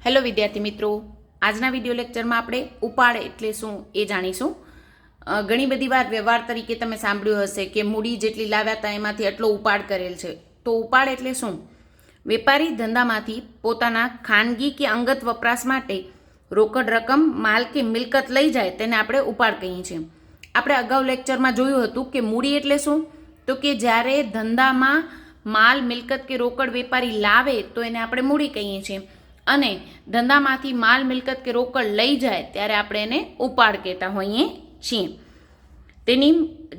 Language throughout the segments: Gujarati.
હેલો વિદ્યાર્થી મિત્રો, આજના વિડીયો લેક્ચરમાં આપણે ઉપાડ એટલે શું એ જાણીશું. ઘણી બધી વાર વ્યવહાર તરીકે તમે સાંભળ્યું હશે કે મૂડી જેટલી લાવ્યા હતા એમાંથી એટલો ઉપાડ કરેલ છે. તો ઉપાડ એટલે શું? વેપારી ધંધામાંથી પોતાના ખાનગી કે અંગત વપરાશ માટે રોકડ રકમ, માલ કે મિલકત લઈ જાય તેને આપણે ઉપાડ કહીએ છીએ. આપણે અગાઉ લેક્ચરમાં જોયું હતું કે મૂડી એટલે શું, તો કે જ્યારે ધંધામાં માલ, મિલકત કે રોકડ વેપારી લાવે તો એને આપણે મૂડી કહીએ છીએ, અને ધંધામાંથી માલ, મિલકત કે રોકડ લઈ જાય ત્યારે આપણે એને ઉપાડ કહેતા હોઈએ છીએ. તેની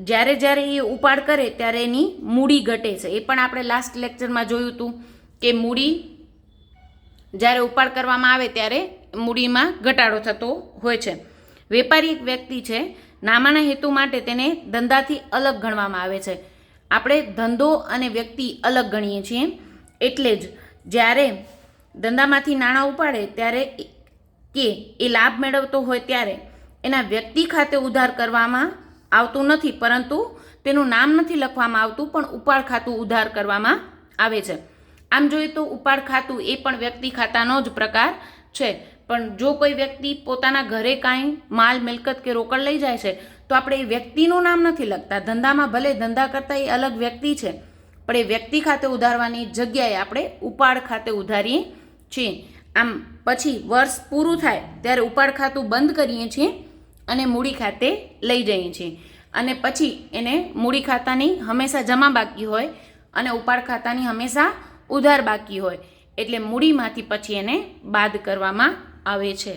જ્યારે એ ઉપાડ કરે ત્યારે એની મૂડી ઘટે છે. એ પણ આપણે લાસ્ટ લેક્ચરમાં જોયું હતું કે મૂડી જ્યારે ઉપાડ કરવામાં આવે ત્યારે મૂડીમાં ઘટાડો થતો હોય છે. વેપારી એક વ્યક્તિ છે, નામાના હેતુ માટે તેને ધંધાથી અલગ ગણવામાં આવે છે. આપણે ધંધો અને વ્યક્તિ અલગ ગણીએ છીએ. એટલે જ જ્યારે ધંધામાંથી નાણાં ઉપાડે ત્યારે કે એ લાભ મેળવતો હોય ત્યારે એના વ્યક્તિ ખાતે ઉધાર કરવામાં આવતું નથી, પરંતુ તેનું નામ નથી લખવામાં આવતું, પણ ઉપાડ ખાતું ઉધાર કરવામાં આવે છે. આમ જોઈએ તો ઉપાડ ખાતું એ પણ વ્યક્તિ ખાતાનો જ પ્રકાર છે. પણ જો કોઈ વ્યક્તિ પોતાના ઘરે કાંઈ માલ, મિલકત કે રોકડ લઈ જાય છે તો આપણે એ વ્યક્તિનું નામ નથી લખતા. ધંધામાં ભલે ધંધા કરતા એ અલગ વ્યક્તિ છે, પણ એ વ્યક્તિ ખાતે ઉધારવાની જગ્યાએ આપણે ઉપાડ ખાતે ઉધારીએ છીએ. આમ પછી વર્ષ પૂરું થાય ત્યારે ઉપાડ ખાતું બંધ કરીએ છીએ અને મૂડી ખાતે લઈ જઈએ છીએ, અને પછી એને મૂડી ખાતાની હંમેશા જમા બાકી હોય અને ઉપાડ ખાતાની હંમેશા ઉધાર બાકી હોય, એટલે મૂડીમાંથી પછી એને બાદ કરવામાં આવે છે.